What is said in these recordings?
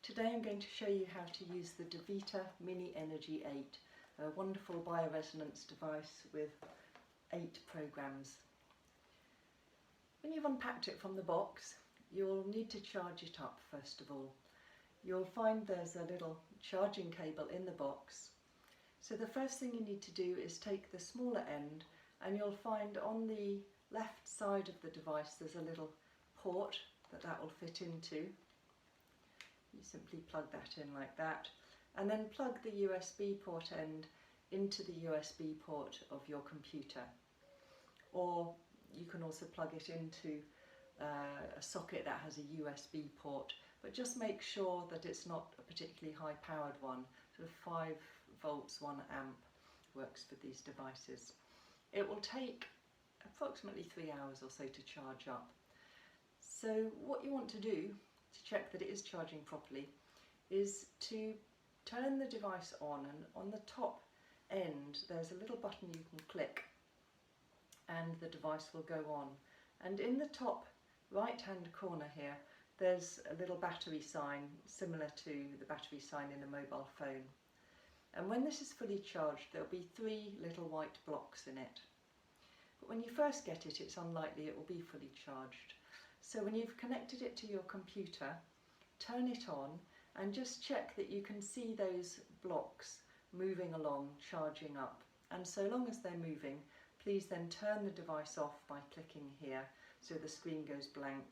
Today I'm going to show you how to use the DeVita Mini Energy 8, a wonderful bioresonance device with 8 programs. When you've unpacked it from the box, you'll need to charge it up first of all. You'll find there's a little charging cable in the box. So the first thing you need to do is take the smaller end, and you'll find on the left side of the device there's a little port that will fit into. You simply plug that in like that, and then plug the USB port end into the USB port of your computer. Or you can also plug it into a socket that has a USB port, but just make sure that it's not a particularly high powered one. Sort of 5 volts 1 amp works for these devices. It will take approximately 3 hours or so to charge up. So what you want to do to check that it is charging properly is to turn the device on, and on the top end there's a little button you can click and the device will go on. And in the top right hand corner here there's a little battery sign similar to the battery sign in a mobile phone. And when this is fully charged there'll be 3 little white blocks in it. But when you first get it, it's unlikely it will be fully charged. So when you've connected it to your computer, turn it on and just check that you can see those blocks moving along, charging up. And so long as they're moving, please then turn the device off by clicking here so the screen goes blank,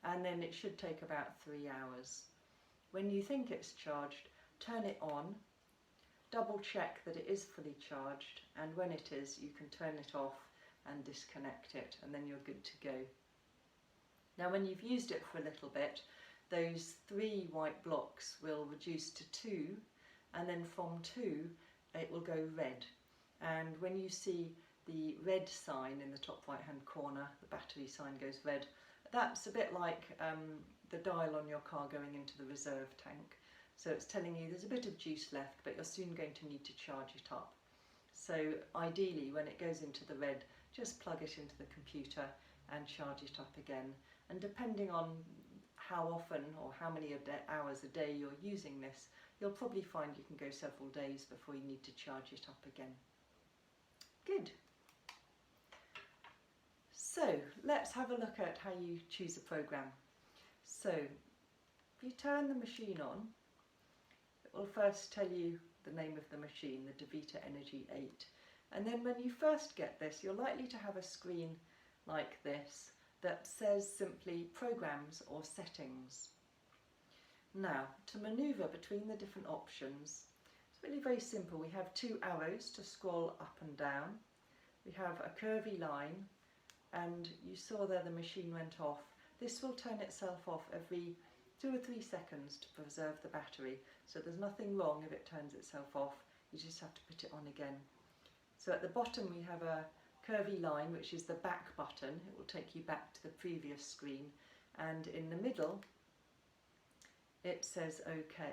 and then it should take about 3 hours. When you think it's charged, turn it on, double check that it is fully charged, and when it is, you can turn it off and disconnect it, and then you're good to go. Now when you've used it for a little bit, those 3 white blocks will reduce to 2, and then from 2 it will go red. And when you see the red sign in the top right hand corner, the battery sign goes red, that's a bit like the dial on your car going into the reserve tank. So it's telling you there's a bit of juice left, but you're soon going to need to charge it up. So ideally when it goes into the red, just plug it into the computer and charge it up again. And depending on how often or how many hours a day you're using this, you'll probably find you can go several days before you need to charge it up again. Good. So let's have a look at how you choose a program. So if you turn the machine on, it will first tell you the name of the machine, the DeVita Energy 8. And then when you first get this, you're likely to have a screen like this that says simply programs or settings. Now, to manoeuvre between the different options, it's really very simple. We have 2 arrows to scroll up and down. We have a curvy line, and you saw there the machine went off. This will turn itself off every 2 or 3 seconds to preserve the battery. So there's nothing wrong if it turns itself off. You just have to put it on again. So at the bottom we have a curvy line, which is the back button. It will take you back to the previous screen, and in the middle it says OK.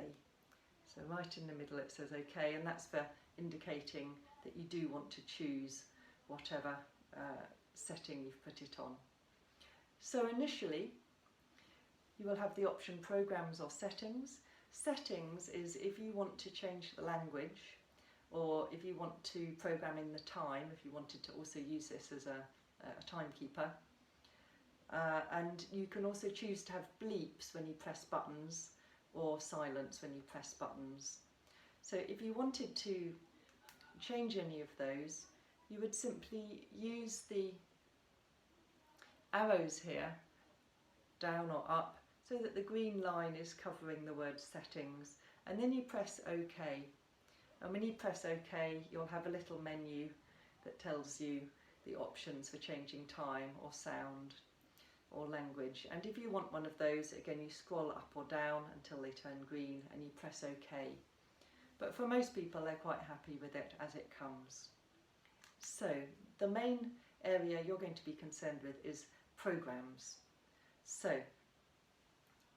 So right in the middle it says OK, and that's for indicating that you do want to choose whatever setting you've put it on. So initially you will have the option programs or settings. Settings is if you want to change the language, or if you want to program in the time, if you wanted to also use this as a timekeeper. And you can also choose to have bleeps when you press buttons, or silence when you press buttons. So if you wanted to change any of those, you would simply use the arrows here, down or up, so that the green line is covering the word settings, and then you press OK. And when you press OK, you'll have a little menu that tells you the options for changing time or sound or language. And if you want one of those, again you scroll up or down until they turn green and you press OK. But for most people they're quite happy with it as it comes. So the main area you're going to be concerned with is programs. So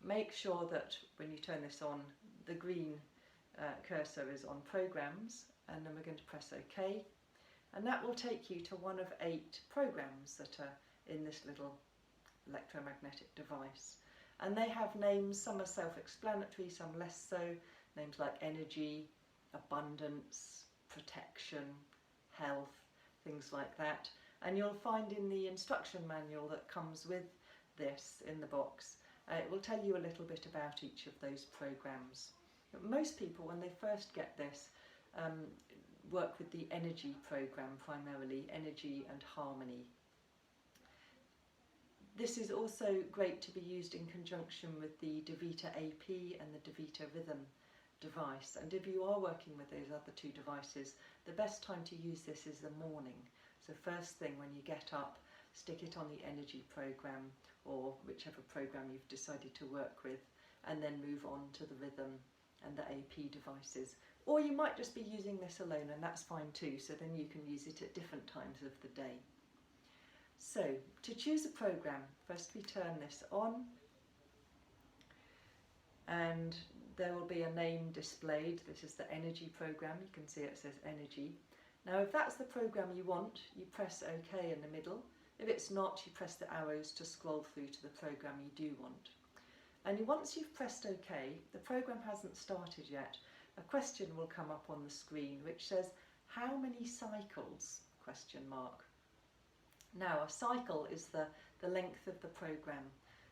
make sure that when you turn this on, the green cursor is on programs, and then we're going to press OK, and that will take you to one of 8 programs that are in this little electromagnetic device. And they have names, some are self-explanatory, some less so, names like energy, abundance, protection, health, things like that. And you'll find in the instruction manual that comes with this in the box, it will tell you a little bit about each of those programs. Most people, when they first get this, work with the energy program primarily, energy and harmony. This is also great to be used in conjunction with the DeVita AP and the DeVita Rhythm device. And if you are working with those other two devices, the best time to use this is the morning. So first thing when you get up, stick it on the energy program or whichever program you've decided to work with, and then move on to the rhythm and the AP devices. Or you might just be using this alone, and that's fine too, so then you can use it at different times of the day. So to choose a program, first we turn this on, and there will be a name displayed. This is the energy program. You can see it says energy. Now if that's the program you want, you press OK in the middle. If it's not, you press the arrows to scroll through to the program you do want. And once you've pressed OK, the program hasn't started yet. A question will come up on the screen which says, how many cycles? Question mark. Now a cycle is the length of the program.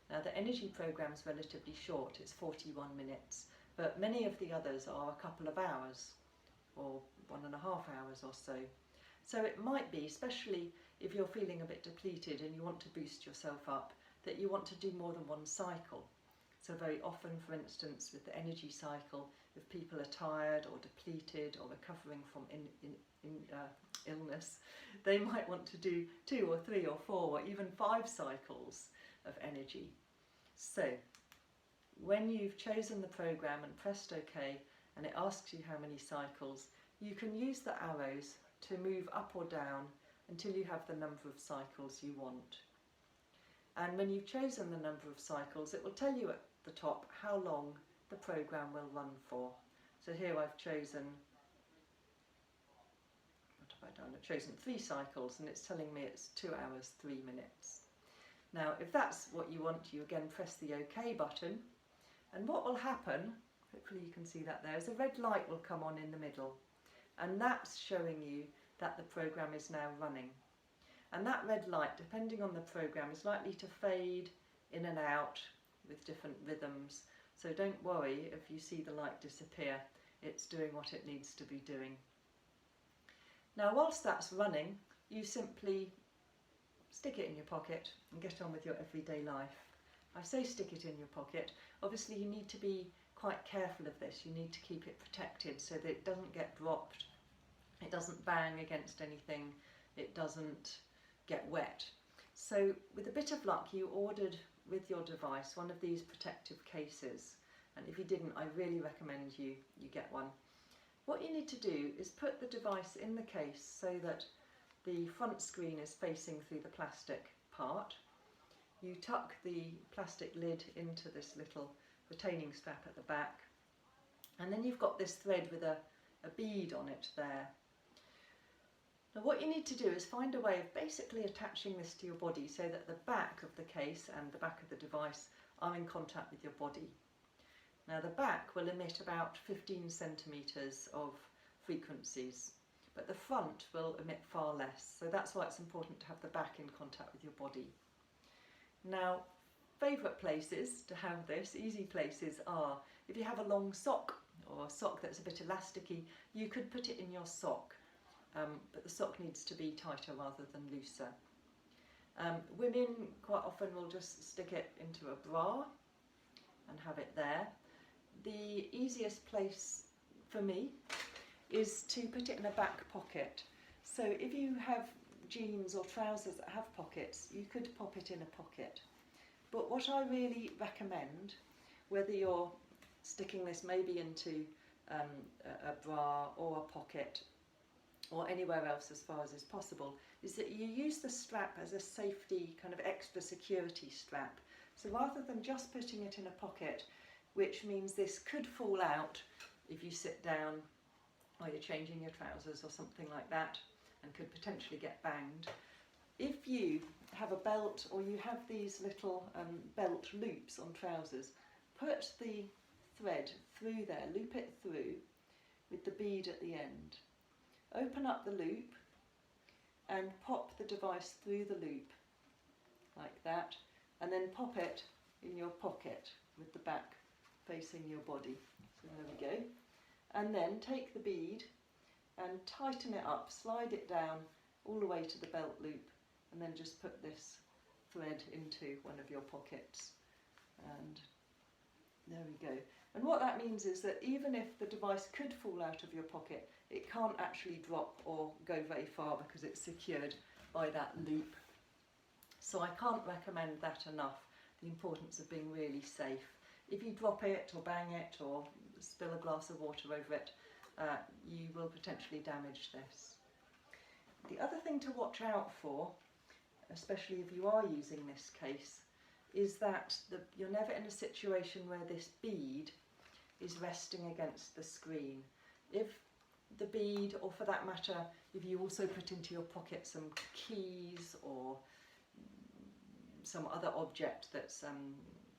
Now the energy program is relatively short, it's 41 minutes, but many of the others are a couple of hours or 1.5 hours or so. So it might be, especially if you're feeling a bit depleted and you want to boost yourself up, that you want to do more than one cycle. So very often, for instance, with the energy cycle, if people are tired or depleted or recovering from illness, they might want to do 2 or 3 or 4 or even 5 cycles of energy. So when you've chosen the program and pressed OK, and it asks you how many cycles, you can use the arrows to move up or down until you have the number of cycles you want. And when you've chosen the number of cycles, it will tell you at the top how long the program will run for. So here I've chosen, what have I done? I've chosen 3 cycles, and it's telling me it's 2 hours 3 minutes. Now if that's what you want, you again press the OK button, and what will happen, hopefully you can see that there, is a red light will come on in the middle, and that's showing you that the program is now running. And that red light, depending on the program, is likely to fade in and out with different rhythms. So don't worry if you see the light disappear, it's doing what it needs to be doing. Now whilst that's running, you simply stick it in your pocket and get on with your everyday life. I say stick it in your pocket. Obviously you need to be quite careful of this. You need to keep it protected so that it doesn't get dropped, it doesn't bang against anything, it doesn't get wet. So with a bit of luck, you ordered with your device one of these protective cases, and if you didn't, I really recommend you get one. What you need to do is put the device in the case so that the front screen is facing through the plastic part. You tuck the plastic lid into this little retaining strap at the back, and then you've got this thread with a bead on it there. Now what you need to do is find a way of basically attaching this to your body so that the back of the case and the back of the device are in contact with your body. Now the back will emit about 15 centimetres of frequencies, but the front will emit far less, so that's why it's important to have the back in contact with your body. Now favourite places to have this, easy places, are if you have a long sock or a sock that's a bit elasticy, you could put it in your sock. But the sock needs to be tighter rather than looser. Women quite often will just stick it into a bra and have it there. The easiest place for me is to put it in a back pocket. So if you have jeans or trousers that have pockets, you could pop it in a pocket. But what I really recommend, whether you're sticking this maybe into a bra or a pocket, or anywhere else as far as is possible, is that you use the strap as a safety kind of extra security strap. So rather than just putting it in a pocket, which means this could fall out if you sit down or you're changing your trousers or something like that and could potentially get banged, if you have a belt or you have these little belt loops on trousers, put the thread through there, loop it through with the bead at the end. Open up the loop and pop the device through the loop like that, and then pop it in your pocket with the back facing your body. So there we go. And then take the bead and tighten it up, slide it down all the way to the belt loop, and then just put this thread into one of your pockets. And there we go. And what that means is that even if the device could fall out of your pocket, it can't actually drop or go very far because it's secured by that loop. So I can't recommend that enough, the importance of being really safe. If you drop it or bang it or spill a glass of water over it, you will potentially damage this. The other thing to watch out for, especially if you are using this case, is that you're never in a situation where this bead is resting against the screen. If the bead, or for that matter, if you also put into your pocket some keys or some other object that's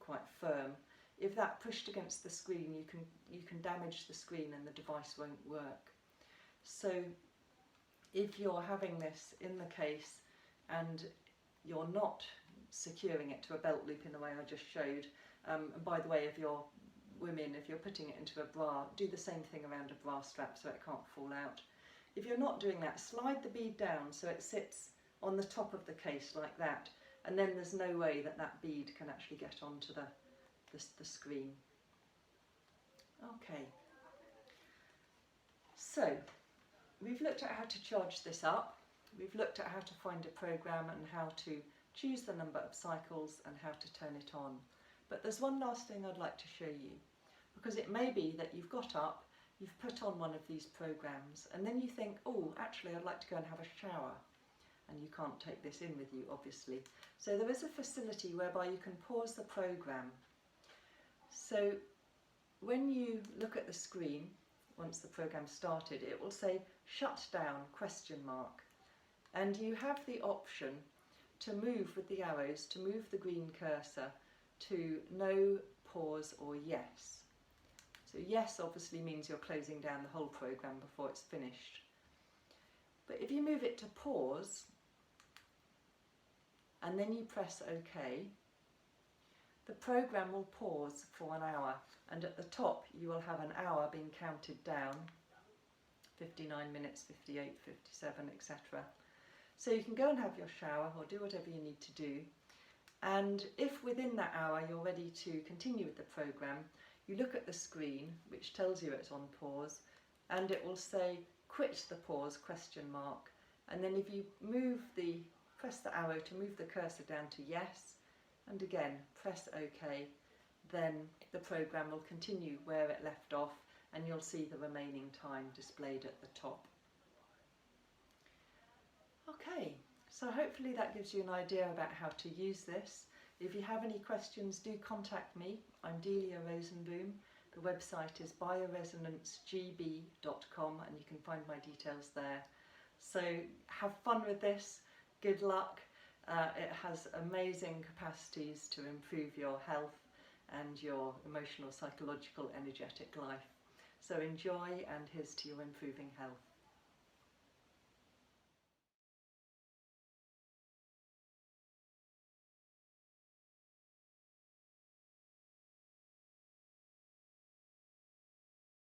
quite firm, if that pushed against the screen, you can damage the screen and the device won't work. So if you're having this in the case and you're not securing it to a belt loop in the way I just showed, and by the way, if you're women, if you're putting it into a bra, do the same thing around a bra strap so it can't fall out. If you're not doing that, slide the bead down so it sits on the top of the case like that, and then there's no way that that bead can actually get onto the screen. Okay, so we've looked at how to charge this up, we've looked at how to find a program and how to choose the number of cycles and how to turn it on. But there's one last thing I'd like to show you, because it may be that you've got up, you've put on one of these programs, and then you think, oh, actually I'd like to go and have a shower. And you can't take this in with you, obviously. So there is a facility whereby you can pause the program. So when you look at the screen, once the program started, it will say shut down ? And you have the option to move with the arrows, to move the green cursor to no, pause or yes. So yes obviously means you're closing down the whole program before it's finished. But if you move it to pause and then you press OK, the program will pause for an hour, and at the top you will have an hour being counted down, 59 minutes, 58, 57, etc. So you can go and have your shower or do whatever you need to do, and if within that hour you're ready to continue with the program, you look at the screen which tells you it's on pause, and it will say quit the pause ? And then if you press the arrow to move the cursor down to yes, and again press OK, then the program will continue where it left off and you'll see the remaining time displayed at the top. Okay, so hopefully that gives you an idea about how to use this. If you have any questions, do contact me. I'm Delia Rosenboom. The website is bioresonancegb.com and you can find my details there. So have fun with this, good luck. It has amazing capacities to improve your health and your emotional, psychological, energetic life. So enjoy, and here's to your improving health.